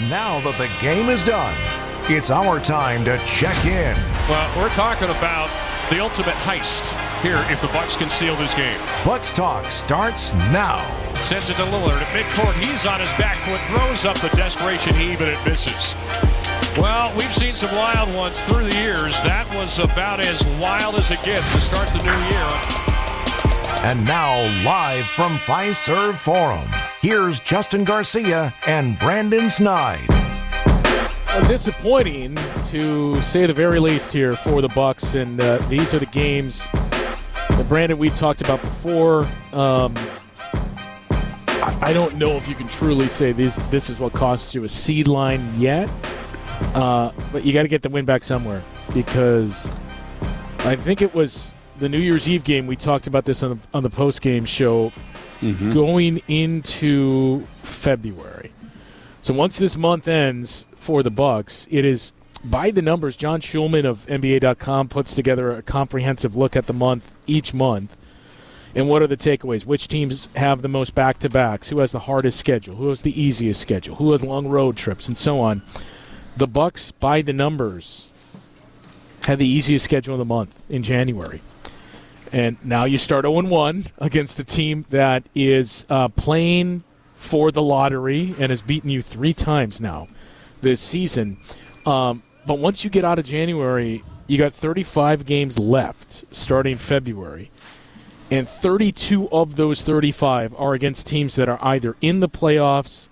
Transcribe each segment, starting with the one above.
Now that the game is done, it's our time to check in. Well, we're talking about the ultimate heist here if the Bucks can steal this game. Bucks Talk starts now. Sends it to Lillard at midcourt. He's on his back foot, throws up the desperation heave, and it misses. Well, we've seen some wild ones through the years. That was about as wild as it gets to start the new year. And now, live from Fiserv Forum, here's Justin Garcia and Brandon Sneide. Disappointing, to say the very least, here for the Bucks, and these are the games that, Brandon, we talked about before. I don't know if you can truly say this is what costs you a seed line yet, but you got to get the win back somewhere, because I think it was the New Year's Eve game. We talked about this on the post-game show, going into February. So once this month ends for the Bucks, it is by the numbers. John Schulman of NBA.com puts together a comprehensive look at the month each month. And what are the takeaways? Which teams have the most back-to-backs? Who has the hardest schedule? Who has the easiest schedule? Who has long road trips? And so on. The Bucks, by the numbers, had the easiest schedule of the month in January. And now you start 0-1 against a team that is playing for the lottery and has beaten you 3 times now this season. But once you get out of January, you got 35 games left starting February. And 32 of those 35 are against teams that are either in the playoffs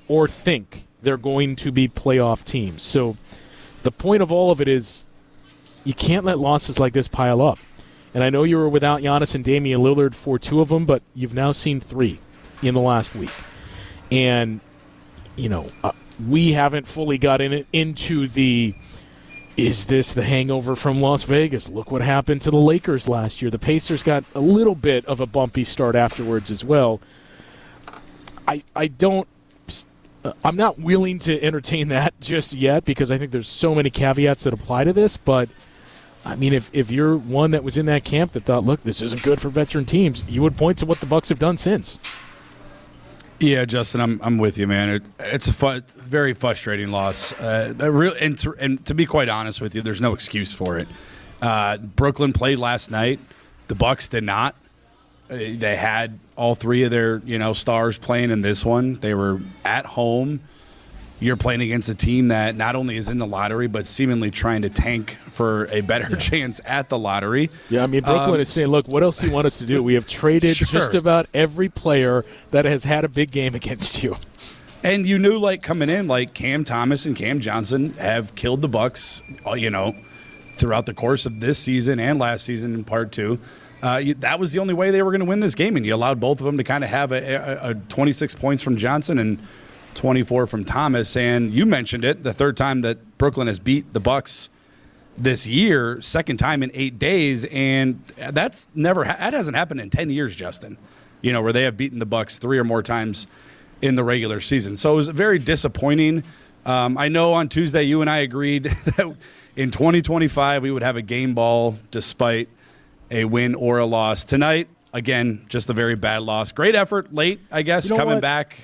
or think they're going to be playoff teams. So the point of all of it is you can't let losses like this pile up. And I know you were without Giannis and Damian Lillard for 2 of them, but you've now seen 3 in the last week. And, we haven't fully gotten into the, is this the hangover from Las Vegas? Look what happened to the Lakers last year. The Pacers got a little bit of a bumpy start afterwards as well. I'm not willing to entertain that just yet, because I think there's so many caveats that apply to this. But, I mean, if you're one that was in that camp that thought, look, this isn't good for veteran teams, you would point to what the Bucks have done since. Yeah, Justin, I'm with you, man. It's a very frustrating loss. And to be quite honest with you, there's no excuse for it. Brooklyn played last night. The Bucks did not. They had all 3 of their stars playing in this one. They were at home. You're playing against a team that not only is in the lottery, but seemingly trying to tank for a better chance at the lottery. Yeah, I mean, Brooklyn is saying, look, what else do you want us to do? We have traded just about every player that has had a big game against you. And you knew, coming in, Cam Thomas and Cam Johnson have killed the Bucks, throughout the course of this season and last season in part 2. That was the only way they were going to win this game, and you allowed both of them to kind of have a 26 points from Johnson and 24 from Thomas. And you mentioned it, the 3rd time that Brooklyn has beat the Bucks this year, 2nd time in 8 days, and that hasn't happened in 10 years, Justin. Where they have beaten the Bucks 3 or more times in the regular season. So it was very disappointing. I know on Tuesday you and I agreed that in 2025 we would have a game ball despite a win or a loss. Tonight, again, just a very bad loss. Great effort late, I guess, coming back.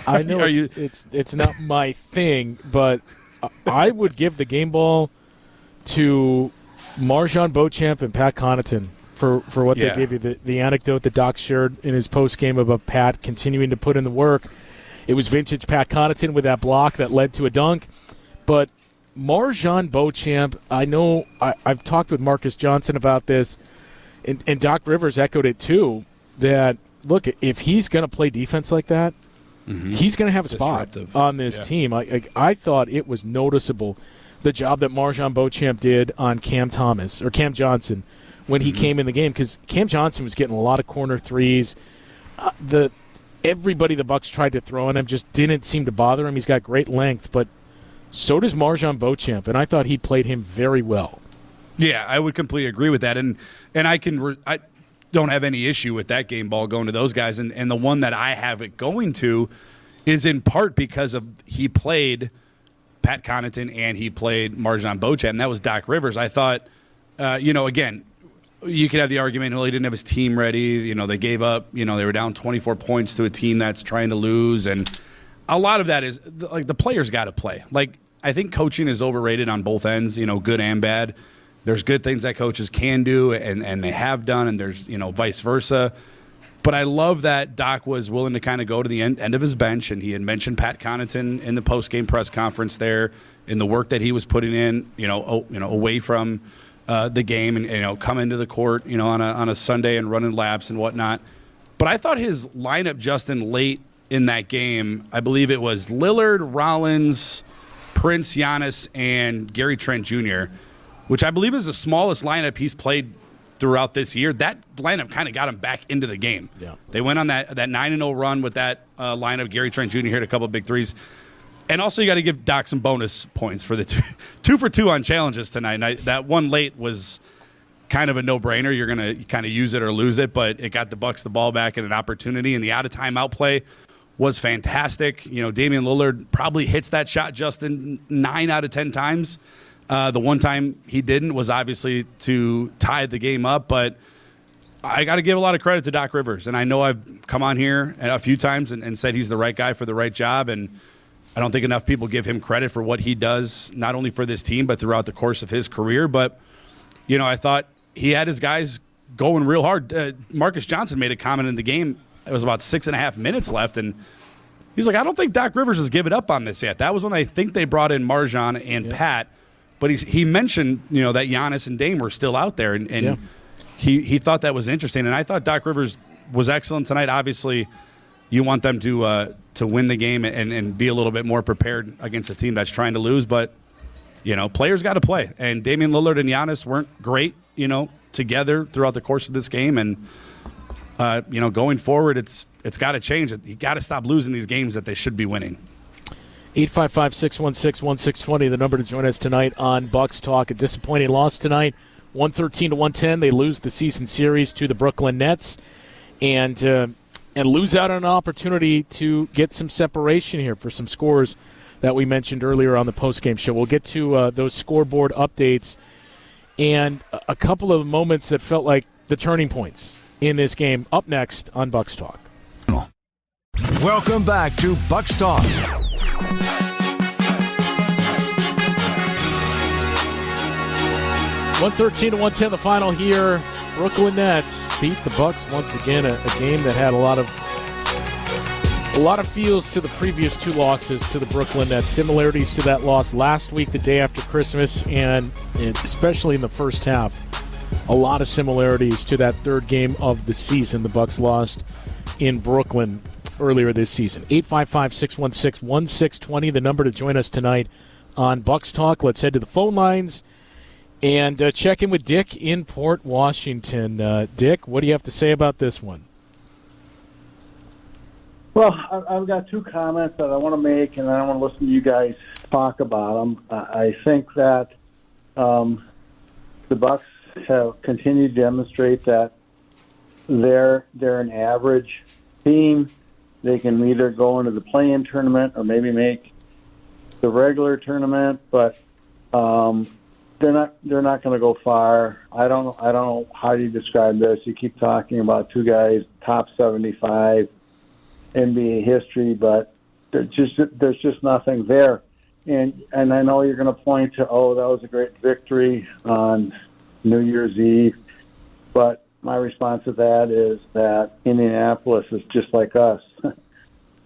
I know it's not my thing, but I would give the game ball to MarJon Beauchamp and Pat Connaughton for what they gave you. The anecdote that Doc shared in his post-game about Pat continuing to put in the work. It was vintage Pat Connaughton with that block that led to a dunk. But MarJon Beauchamp, I know I've talked with Marcus Johnson about this, and Doc Rivers echoed it too, that, look, if he's going to play defense like that, he's going to have a spot on this team. I thought it was noticeable, the job that MarJon Beauchamp did on Cam Johnson when he came in the game, because Cam Johnson was getting a lot of corner threes. Everybody the Bucks tried to throw on him just didn't seem to bother him. He's got great length, but so does MarJon Beauchamp, and I thought he played him very well. Yeah, I would completely agree with that, and I don't have any issue with that game ball going to those guys. And the one that I have it going to is in part because of he played Pat Connaughton and he played MarJon Beauchamp, and that was Doc Rivers. I thought, again, you could have the argument, well, he didn't have his team ready. They gave up. They were down 24 points to a team that's trying to lose. And a lot of that is like the players got to play. Like, I think coaching is overrated on both ends, good and bad. There's good things that coaches can do and they have done, and there's, vice versa. But I love that Doc was willing to kind of go to the end of his bench, and he had mentioned Pat Connaughton in the post-game press conference there, in the work that he was putting in, away from the game and come into the court, on a Sunday and running laps and whatnot. But I thought his lineup, Justin, late in that game, I believe it was Lillard, Rollins, Prince, Giannis, and Gary Trent Jr., which I believe is the smallest lineup he's played throughout this year. That lineup kind of got him back into the game. Yeah. They went on that 9-0 run with that lineup. Gary Trent Jr. hit a couple of big threes. And also you got to give Doc some bonus points for the 2 for 2 on challenges tonight. That one late was kind of a no-brainer. You're going to kind of use it or lose it, but it got the Bucks the ball back and an opportunity, and the out-of-timeout play was fantastic. Damian Lillard probably hits that shot, Justin, 9 out of 10 times. The one time he didn't was obviously to tie the game up, but I got to give a lot of credit to Doc Rivers. And I know I've come on here a few times and said he's the right guy for the right job, and I don't think enough people give him credit for what he does, not only for this team, but throughout the course of his career. But, I thought he had his guys going real hard. Marcus Johnson made a comment in the game. It was about 6.5 minutes left, and he's like, I don't think Doc Rivers has given up on this yet. That was when I think they brought in Marjan and Pat. But he mentioned, that Giannis and Dame were still out there, and he thought that was interesting. And I thought Doc Rivers was excellent tonight. Obviously, you want them to win the game and be a little bit more prepared against a team that's trying to lose. But, players got to play. And Damian Lillard and Giannis weren't great, together throughout the course of this game. And, going forward, it's got to change. You got to stop losing these games that they should be winning. 855-616-1620, the number to join us tonight on Bucks Talk. A disappointing loss tonight, 113-110. They lose the season series to the Brooklyn Nets and lose out on an opportunity to get some separation here for some scores that we mentioned earlier on the postgame show. We'll get to those scoreboard updates and a couple of moments that felt like the turning points in this game up next on Bucks Talk. Welcome back to Bucks Talk. 113-110, the final here. Brooklyn Nets beat the Bucks once again. A game that had a lot of feels to the previous two losses to the Brooklyn Nets. Similarities to that loss last week, the day after Christmas, and especially in the first half. A lot of similarities to that third game of the season. The Bucks lost in Brooklyn earlier this season. 855-616-1620, the number to join us tonight on Bucks Talk. Let's head to the phone lines and check in with Dick in Port Washington. Dick, what do you have to say about this one? Well, I've got two comments that I want to make, and I want to listen to you guys talk about them. I think that the Bucks have continued to demonstrate that they're an average team. They can either go into the play-in tournament or maybe make the regular tournament, but they're not going to go far. I don't know how you describe this. You keep talking about two guys, top 75 NBA history, but there's just nothing there. And I know you're going to point to, that was a great victory on New Year's Eve, but my response to that is that Indianapolis is just like us.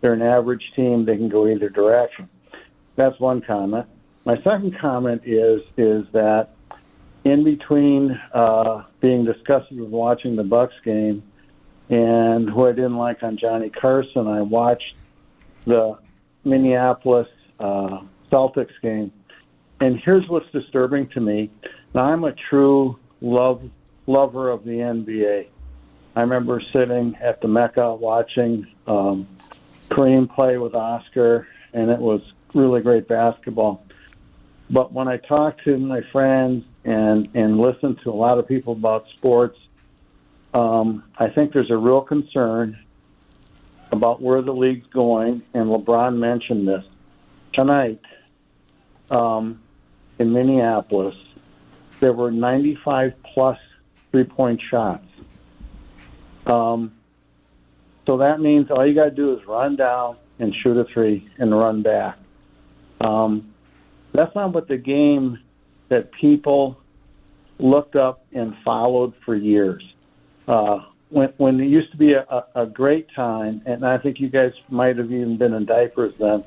They're an average team. They can go either direction. That's one comment. My second comment is that in between being disgusted with watching the Bucks game and who I didn't like on Johnny Carson, I watched the Minneapolis Celtics game. And here's what's disturbing to me. Now, I'm a true lover of the NBA. I remember sitting at the Mecca watching Kareem play with Oscar, and it was really great basketball. But when I talk to my friends and listen to a lot of people about sports, I think there's a real concern about where the league's going, and LeBron mentioned this. Tonight, in Minneapolis, there were 95-plus three-point shots. So that means all you got to do is run down and shoot a three and run back. That's not what the game that people looked up and followed for years. When it used to be a great time, and I think you guys might have even been in diapers then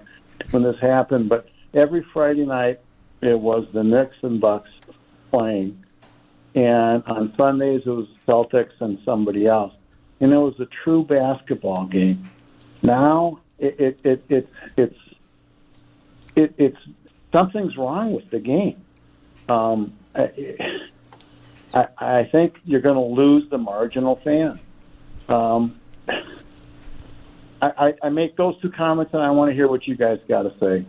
when this happened, but every Friday night it was the Knicks and Bucks playing, and on Sundays it was Celtics and somebody else, and it was a true basketball game. Now it's something's wrong with the game. I think you're going to lose the marginal fan. I make those two comments, and I want to hear what you guys got to say.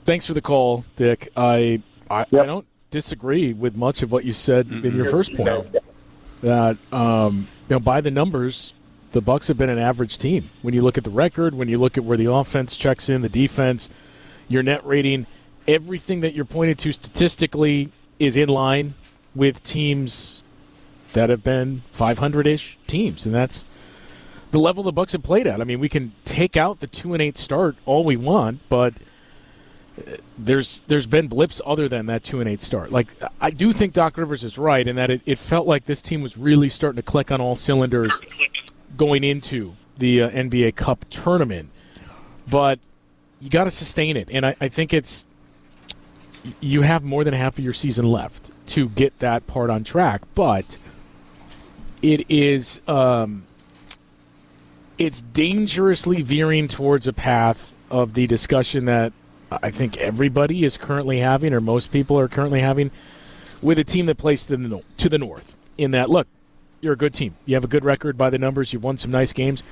Thanks for the call, Dick. I don't disagree with much of what you said in your first point. That by the numbers, the Bucks have been an average team. When you look at the record, when you look at where the offense checks in, the defense, your net rating, everything that you're pointed to statistically is in line with teams that have been 500-ish teams, and that's the level the Bucks have played at. I mean, we can take out the 2-8 start all we want, but there's been blips other than that 2-8 start. Like, I do think Doc Rivers is right in that it felt like this team was really starting to click on all cylinders going into the NBA Cup tournament, but you got to sustain it, and I think you have more than half of your season left to get that part on track, but it is it's dangerously veering towards a path of the discussion that I think everybody is currently having, or most people are currently having, with a team that plays to the north. In that, look, you're a good team. You have a good record by the numbers. You've won some nice games.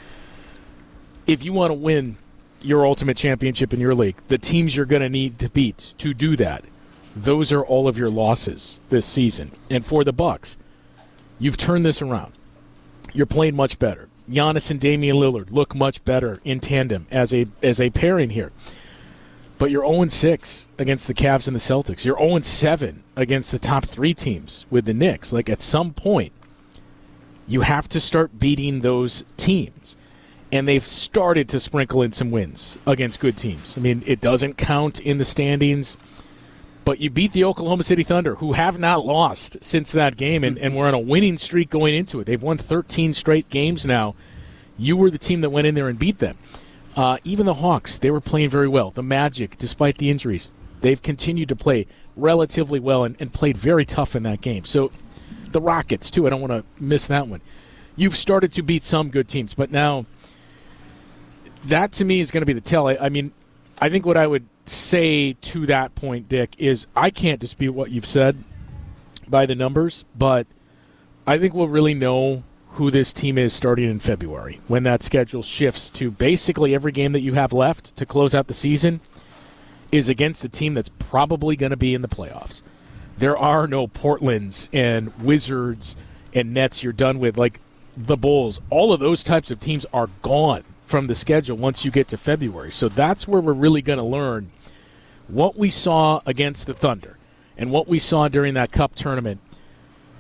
If you want to win your ultimate championship in your league, the teams you're going to need to beat to do that, those are all of your losses this season. And for the Bucks, you've turned this around. You're playing much better. Giannis and Damian Lillard look much better in tandem as a pairing here. But you're 0-6 against the Cavs and the Celtics. You're 0-7 against the top three teams with the Knicks. Like, at some point, you have to start beating those teams. And they've started to sprinkle in some wins against good teams. I mean, it doesn't count in the standings, but you beat the Oklahoma City Thunder, who have not lost since that game, and were on a winning streak going into it. They've won 13 straight games now. You were the team that went in there and beat them. Even the Hawks, they were playing very well. The Magic, despite the injuries, they've continued to play relatively well and played very tough in that game. So the Rockets, too, I don't want to miss that one. You've started to beat some good teams, but now that, to me, is going to be the tell. I mean, I think what I would say to that point, Dick, is I can't dispute what you've said by the numbers, but I think we'll really know who this team is starting in February when that schedule shifts to basically every game that you have left to close out the season is against a team that's probably going to be in the playoffs. There are no Portlands and Wizards and Nets you're done with, like the Bulls. All of those types of teams are gone from the schedule once you get to February. So that's where we're really going to learn what we saw against the Thunder and what we saw during that Cup tournament.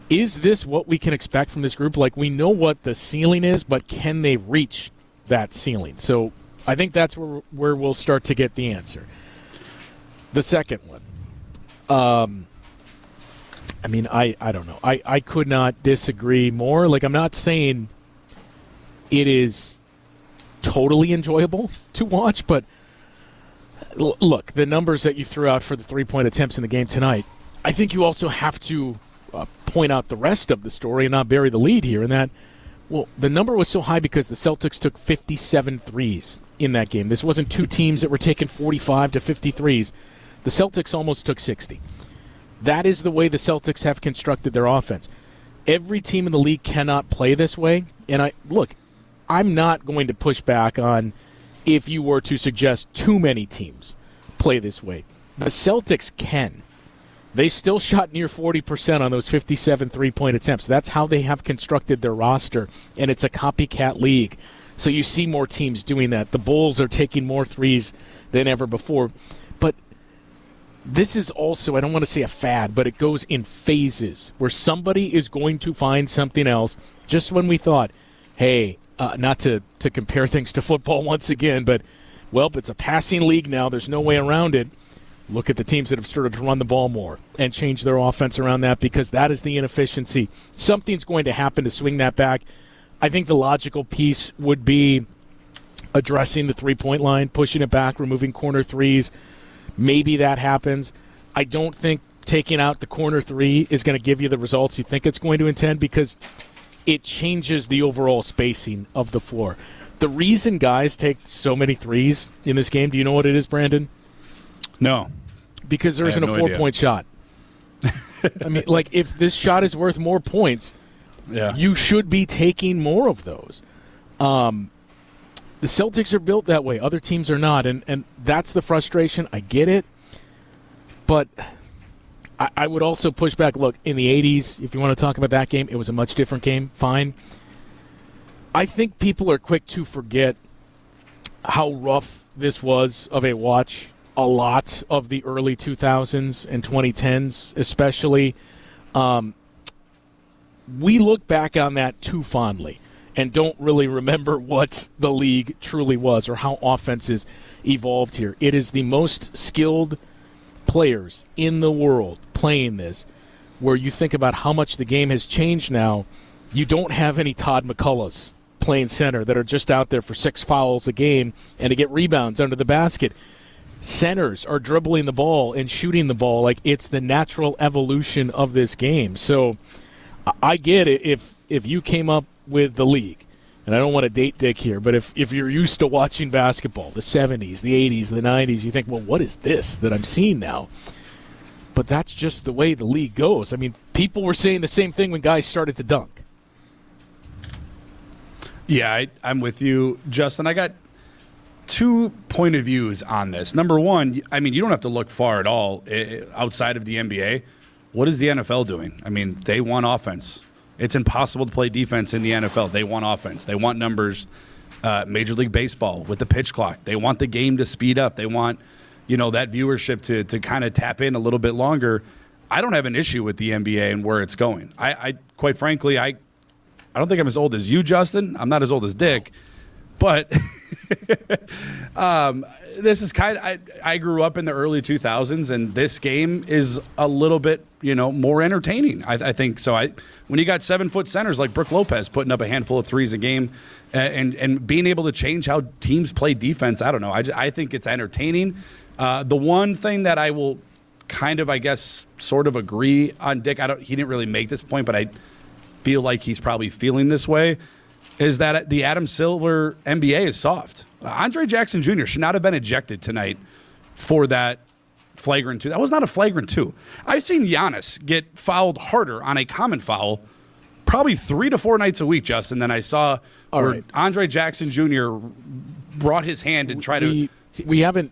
Is this what we can expect from this group? Like, we know what the ceiling is, but can they reach that ceiling? So I think that's where we'll start to get the answer. The second one, I mean, I don't know. I could not disagree more. Like, I'm not saying it is totally enjoyable to watch, but look, the numbers that you threw out for the three-point attempts in the game tonight, I think you also have to point out the rest of the story and not bury the lead here in that, well, the number was so high because the Celtics took 57 threes in that game. This wasn't two teams that were taking 45 to 50 threes. The Celtics almost took 60. That is the way the Celtics have constructed their offense. Every team in the league cannot play this way. And I'm not going to push back on if you were to suggest too many teams play this way. The Celtics can. They still shot near 40% on those 57 three-point attempts. That's how they have constructed their roster, and it's a copycat league. So you see more teams doing that. The Bulls are taking more threes than ever before. But this is also, I don't want to say a fad, but it goes in phases where somebody is going to find something else. Just when we thought, hey, not to compare things to football once again, but, well, it's a passing league now. There's no way around it. Look at the teams that have started to run the ball more and change their offense around that, because that is the inefficiency. Something's going to happen to swing that back. I think the logical piece would be addressing the three-point line, pushing it back, removing corner threes. Maybe that happens. I don't think taking out the corner three is going to give you the results you think it's going to intend, because it changes the overall spacing of the floor. The reason guys take so many threes in this game, do you know what it is, Brandon? No. Because there isn't a 4-point shot. I mean, like, if this shot is worth more points, you should be taking more of those. The Celtics are built that way. Other teams are not, and that's the frustration. I get it. But I would also push back. Look, in the 80s, if you want to talk about that game, it was a much different game. Fine. I think people are quick to forget how rough this was of a watch. A lot of the early 2000s and 2010s especially. We look back on that too fondly and don't really remember what the league truly was or how offenses evolved here. It is the most skilled players in the world playing this, where you think about how much the game has changed now. You don't have any Todd McCulloughs playing center that are just out there for 6 fouls a game and to get rebounds under the basket. Centers are dribbling the ball and shooting the ball. Like, it's the natural evolution of this game. So I get it if you came up with the league, and I don't want to date Dick here, but if you're used to watching basketball, the 70s, the 80s, the 90s, you think, well, what is this that I'm seeing now? But that's just the way the league goes. I mean, people were saying the same thing when guys started to dunk. Yeah, I'm with you, Justin. I got 2 point of views on this. Number one, I mean, you don't have to look far at all outside of the NBA. What is the NFL doing? I mean, they want offense. It's impossible to play defense in the NFL. They want offense. They want numbers. Major League Baseball with the pitch clock. They want the game to speed up. They want, that viewership to kind of tap in a little bit longer. I don't have an issue with the NBA and where it's going. I quite frankly, I don't think I'm as old as you, Justin. I'm not as old as Dick. But this is I grew up in the early 2000s, and this game is a little bit, more entertaining. I think so. When you got 7-foot centers like Brook Lopez putting up a handful of threes a game, and being able to change how teams play defense, I don't know. I think it's entertaining. The one thing that I will kind of, I guess, sort of agree on Dick. He didn't really make this point, but I feel like he's probably feeling this way. Is that the Adam Silver NBA is soft. Andre Jackson Jr. should not have been ejected tonight for that flagrant 2. That was not a flagrant 2. I've seen Giannis get fouled harder on a common foul probably 3 to 4 nights a week, Justin, than I saw where Andre Jackson Jr. brought his hand and tried to... We haven't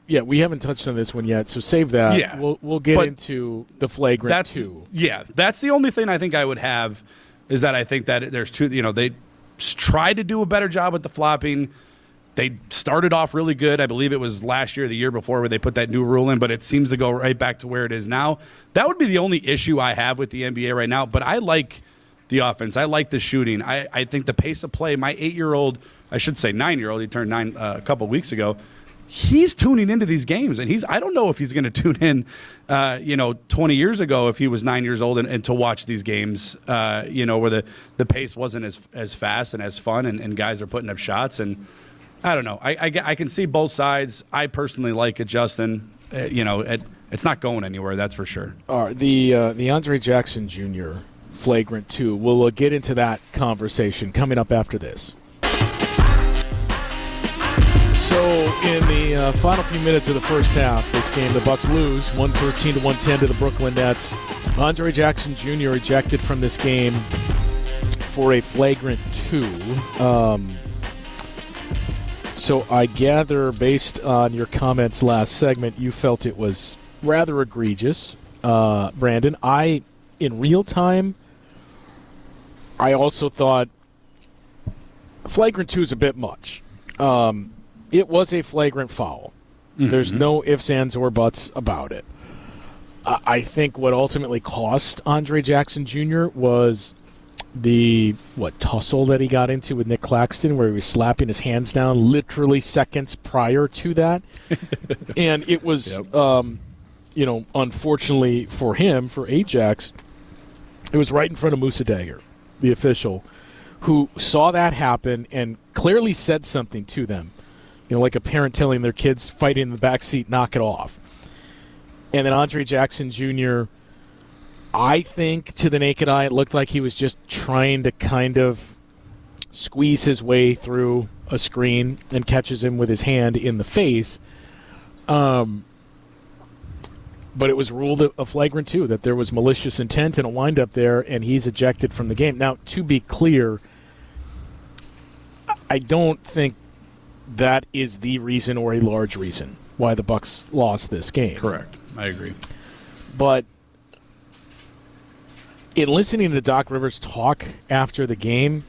touched on this one yet, so save that. Yeah. We'll get into the flagrant 2. Yeah, that's the only thing I think I would have, is that I think that there's 2, they tried to do a better job with the flopping. They started off really good. I believe it was last year or the year before where they put that new rule in, but it seems to go right back to where it is now. That would be the only issue I have with the NBA right now, but I like the offense. I like the shooting. I think the pace of play, my 9-year-old, he turned 9 a couple weeks ago, he's tuning into these games, and I don't know if he's going to tune in, 20 years ago if he was 9 years old and to watch these games, where the pace wasn't as fast and as fun, and guys are putting up shots. And I don't know. I can see both sides. I personally like it, Justin. It's not going anywhere, that's for sure. All right, the Andre Jackson Jr. flagrant 2. We'll get into that conversation coming up after this. So in the final few minutes of the first half, this game, the Bucks lose 113-110 to the Brooklyn Nets. Andre Jackson Jr. ejected from this game for a flagrant 2. So I gather, based on your comments last segment, you felt it was rather egregious. Brandon, in real time, I also thought flagrant 2 is a bit much. It was a flagrant foul. Mm-hmm. There's no ifs, ands, or buts about it. I think what ultimately cost Andre Jackson Jr. was the tussle that he got into with Nick Claxton, where he was slapping his hands down literally seconds prior to that, and it was, unfortunately for him, for Ajax, it was right in front of Musa Dagger, the official, who saw that happen and clearly said something to them, like a parent telling their kids fighting in the backseat, knock it off. And then Andre Jackson Jr., I think to the naked eye, it looked like he was just trying to kind of squeeze his way through a screen and catches him with his hand in the face. But it was ruled a flagrant 2, that there was malicious intent and a windup there, and he's ejected from the game. Now, to be clear, I don't think that is the reason or a large reason why the Bucks lost this game. Correct. I agree. But in listening to Doc Rivers talk after the game,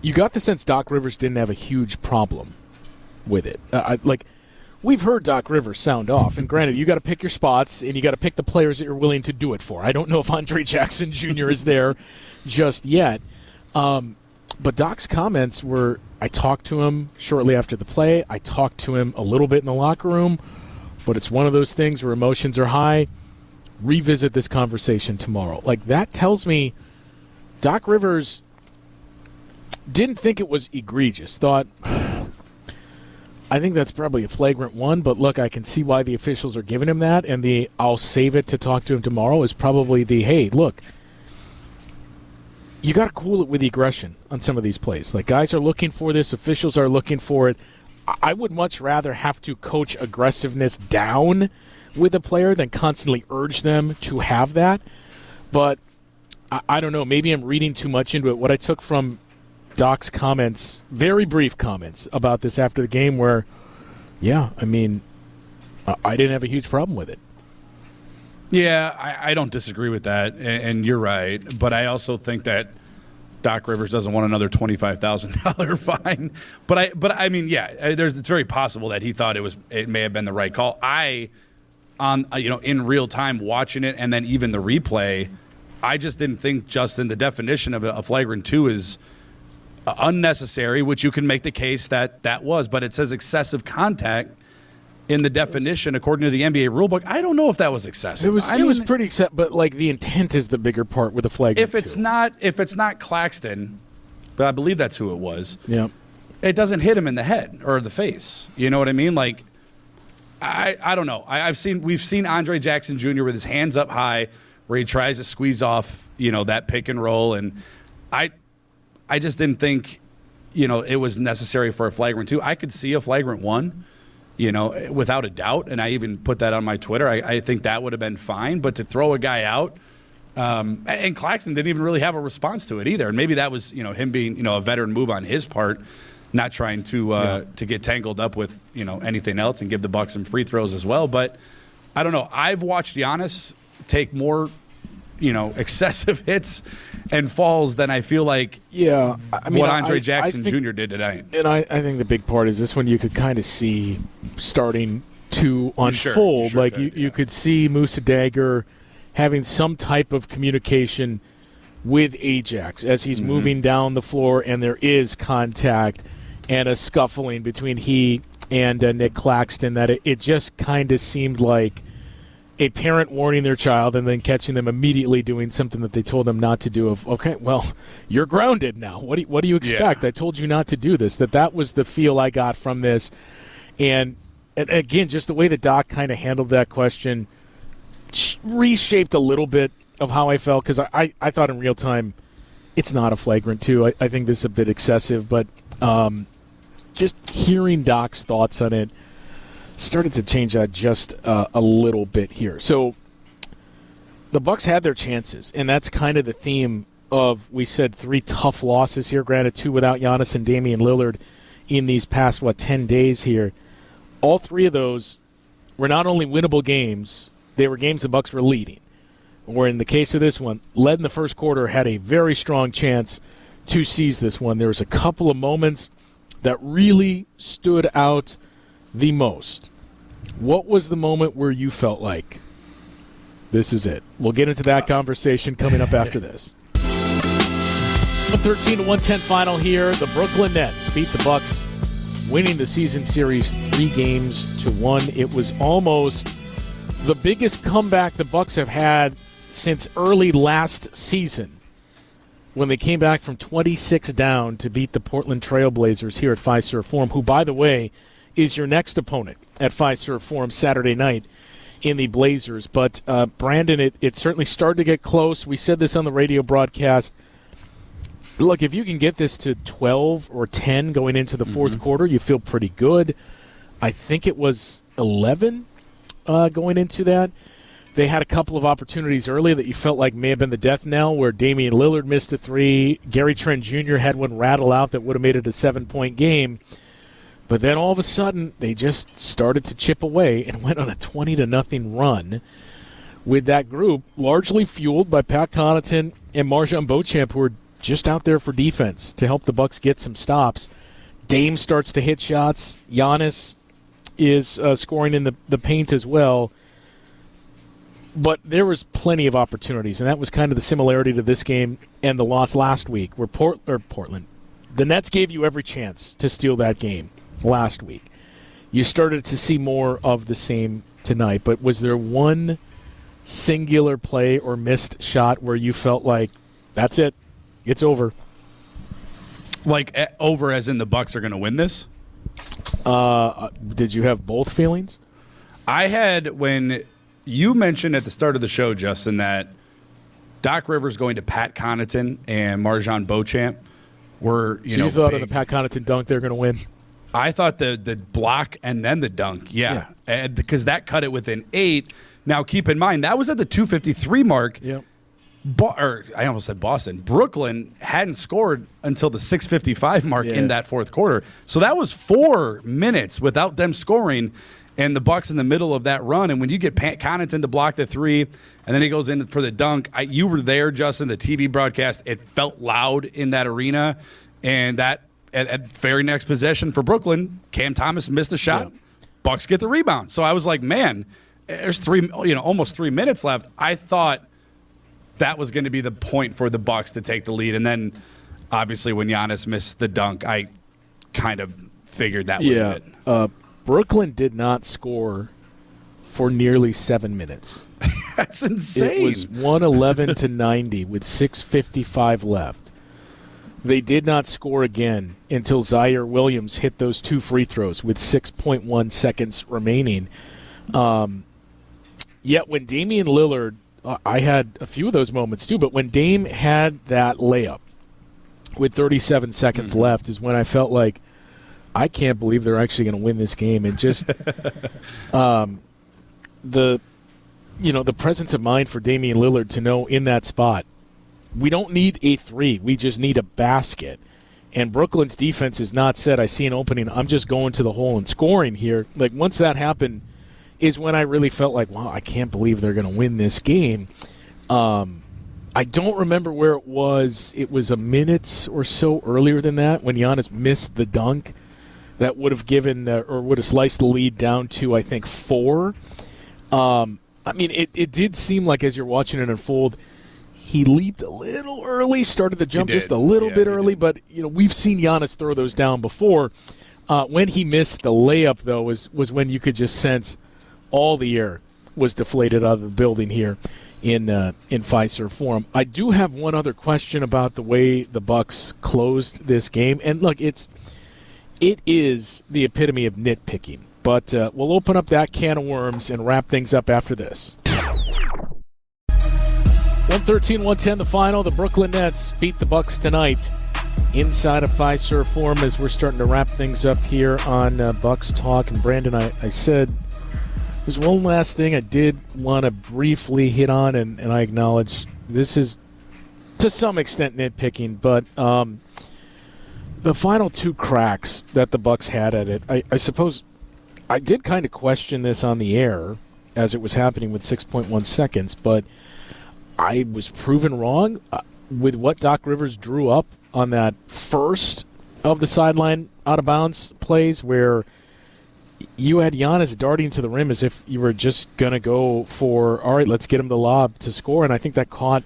you got the sense Doc Rivers didn't have a huge problem with it. We've heard Doc Rivers sound off, and granted, you got to pick your spots, and you got to pick the players that you're willing to do it for. I don't know if Andre Jackson Jr. is there just yet. But Doc's comments were, I talked to him shortly after the play. I talked to him a little bit in the locker room, but it's one of those things where emotions are high. Revisit this conversation tomorrow. That tells me Doc Rivers didn't think it was egregious. Thought, I think that's probably a flagrant 1, but look, I can see why the officials are giving him that, and the I'll save it to talk to him tomorrow is probably the, hey, look, you got to cool it with the aggression on some of these plays. Guys are looking for this, officials are looking for it. I would much rather have to coach aggressiveness down with a player than constantly urge them to have that. But I don't know, maybe I'm reading too much into it. What I took from Doc's comments, very brief comments about this after the game, where, I didn't have a huge problem with it. Yeah, I don't disagree with that, and you're right. But I also think that Doc Rivers doesn't want another $25,000 fine. But it's very possible that he thought it may have been the right call. In real time watching it, and then even the replay, I just didn't think, Justin, the definition of a flagrant 2 is unnecessary, which you can make the case that was, but it says excessive contact in the definition according to the NBA rulebook. I don't know if that was excessive. It was pretty excessive, but the intent is the bigger part with the flagrant 2. If it's not Claxton, but I believe that's who it was. Yeah, it doesn't hit him in the head or the face. You know what I mean? I don't know. We've seen Andre Jackson Jr. with his hands up high, where he tries to squeeze off, that pick and roll, and I just didn't think, it was necessary for a flagrant 2. I could see a flagrant 1, without a doubt, and I even put that on my Twitter. I think that would have been fine, but to throw a guy out, and Claxton didn't even really have a response to it either, and maybe that was, him being, a veteran move on his part, not trying to get tangled up with anything else and give the Bucks some free throws as well. But I don't know. I've watched Giannis take more excessive hits and falls than I feel like what Andre Jackson Jr. did tonight. And I think the big part is this one you could kind of see starting to unfold. You could see Musa Dagger having some type of communication with Ajax as he's moving down the floor, and there is contact and a scuffling between he and Nick Claxton, that it just kind of seemed like a parent warning their child and then catching them immediately doing something that they told them not to do. Okay, well, you're grounded now. What do you expect? I told you not to do this. That was the feel I got from this. And again, just the way that Doc kind of handled that question reshaped a little bit of how I felt, because I thought in real time it's not a flagrant 2. I think this is a bit excessive, but just hearing Doc's thoughts on it started to change that just a little bit here. So the Bucks had their chances, and that's kind of the theme of, we said 3 tough losses here, granted 2 without Giannis and Damian Lillard in these past, 10 days here. All 3 of those were not only winnable games, they were games the Bucks were leading. Or in the case of this one, led in the first quarter, had a very strong chance to seize this one. There was a couple of moments that really stood out the most. What was the moment where you felt like this is it? We'll get into that conversation coming up after this. 113-110 final here. The Brooklyn Nets beat the Bucks, winning the season series 3-1. It was almost the biggest comeback the Bucks have had since early last season, when they came back from 26 down to beat the Portland Trail Blazers here at Fiserv Forum, who, by the way, is your next opponent at Fiserv Forum Saturday night in the Blazers. But, Brandon, it certainly started to get close. We said this on the radio broadcast. Look, if you can get this to 12 or 10 going into the fourth quarter, you feel pretty good. I think it was 11 going into that. They had a couple of opportunities early that you felt like may have been the death knell, where Damian Lillard missed a three. Gary Trent Jr. had one rattle out that would have made it a 7-point game. But then all of a sudden, they just started to chip away and went on a 20-0 run with that group, largely fueled by Pat Connaughton and MarJon Beauchamp, who were just out there for defense to help the Bucks get some stops. Dame starts to hit shots. Giannis is scoring in the paint as well. But there was plenty of opportunities, and that was kind of the similarity to this game and the loss last week, where Portland, the Nets gave you every chance to steal that game last week. You started to see more of the same tonight, but was there one singular play or missed shot where you felt like, that's it, it's over? Like, over as in the Bucks are going to win this? Did you have both feelings? I had, when you mentioned at the start of the show, Justin, that Doc Rivers going to Pat Connaughton and MarJon Beauchamp were, you thought of the Pat Connaughton dunk they're going to win? I thought the block and then the dunk, yeah. Because that cut it within 8. Now, keep in mind, that was at the 2:53 mark. Yep. I almost said Boston. Brooklyn hadn't scored until the 6:55 mark in that fourth quarter. So that was 4 minutes without them scoring, and the Bucks in the middle of that run. And when you get Pat Connaughton to block the three, and then he goes in for the dunk, you were there, Justin, the TV broadcast. It felt loud in that arena. And that at very next possession for Brooklyn, Cam Thomas missed a shot. Yeah. Bucks get the rebound. So I was like, man, there's almost 3 minutes left. I thought that was going to be the point for the Bucks to take the lead. And then, obviously, when Giannis missed the dunk, I kind of figured that was it. Brooklyn did not score for nearly 7 minutes. That's insane. It was 111-90 with 6:55 left. They did not score again until Zaire Williams hit those 2 free throws with 6.1 seconds remaining. Yet when Damian Lillard, I had a few of those moments too, but when Dame had that layup with 37 seconds left is when I felt like, I can't believe they're actually going to win this game. And just the presence of mind for Damian Lillard to know in that spot, we don't need a 3, we just need a basket. And Brooklyn's defense is not set, I see an opening, I'm just going to the hole and scoring here. Like, once that happened is when I really felt like, wow, I can't believe they're going to win this game. I don't remember where it was. It was a minute or so earlier than that when Giannis missed the dunk. That would have given or would have sliced the lead down to, I think, 4. I mean, it did seem like as you're watching it unfold, he leaped a little early, started the jump just a little bit early, but we've seen Giannis throw those down before. When he missed the layup, though, was when you could just sense all the air was deflated out of the building here in Fiserv Forum. I do have one other question about the way the Bucks closed this game, and look, it is the epitome of nitpicking. But we'll open up that can of worms and wrap things up after this. 113-110 the final. The Brooklyn Nets beat the Bucks tonight inside of Fiserv Forum as we're starting to wrap things up here on Bucks Talk. And Brandon, I said there's one last thing I did want to briefly hit on, and I acknowledge this is to some extent nitpicking, but the final 2 cracks that the Bucks had at it, I suppose I did kind of question this on the air as it was happening with 6.1 seconds, but I was proven wrong with what Doc Rivers drew up on that first of the sideline out-of-bounds plays where you had Giannis darting to the rim as if you were just going to go for, all right, let's get him the lob to score, and I think that caught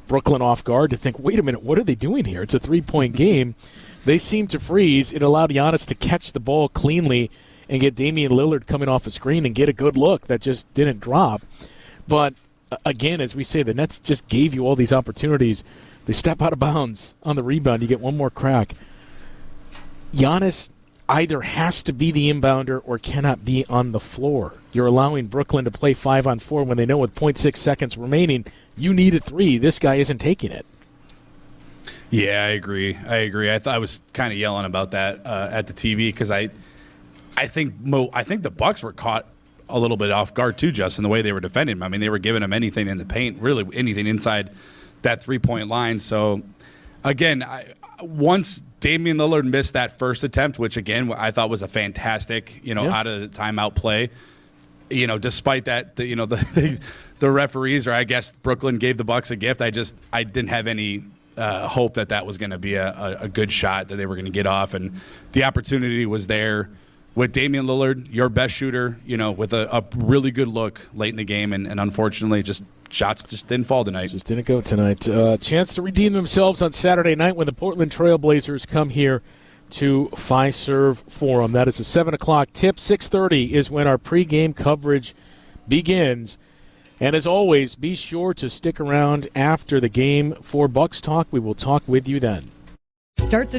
Brooklyn off guard to think, wait a minute, what are they doing here? It's a 3-point game. They seemed to freeze. It allowed Giannis to catch the ball cleanly and get Damian Lillard coming off a screen and get a good look that just didn't drop. But, again, as we say, the Nets just gave you all these opportunities. They step out of bounds on the rebound. You get one more crack. Giannis either has to be the inbounder or cannot be on the floor. You're allowing Brooklyn to play 5-on-4 when they know with 0.6 seconds remaining, you need a three. This guy isn't taking it. Yeah, I agree. I was kind of yelling about that at the TV because I think the Bucks were caught a little bit off guard too, Justin, the way they were defending him. I mean, they were giving him anything in the paint, really anything inside that 3-point line. So, again, once Damian Lillard missed that first attempt, which, again, I thought was a fantastic, out of the timeout play, despite that, the referees, or I guess Brooklyn gave the Bucks a gift, I didn't have any hope that was going to be a good shot that they were going to get off. And the opportunity was there with Damian Lillard, your best shooter, with a really good look late in the game. And unfortunately, shots just didn't fall tonight. Just didn't go tonight. Chance to redeem themselves on Saturday night when the Portland Trailblazers come here to Fiserv Forum. That is a 7 o'clock tip. 6:30 is when our pregame coverage begins. And as always, be sure to stick around after the game for Bucks Talk. We will talk with you then. Start the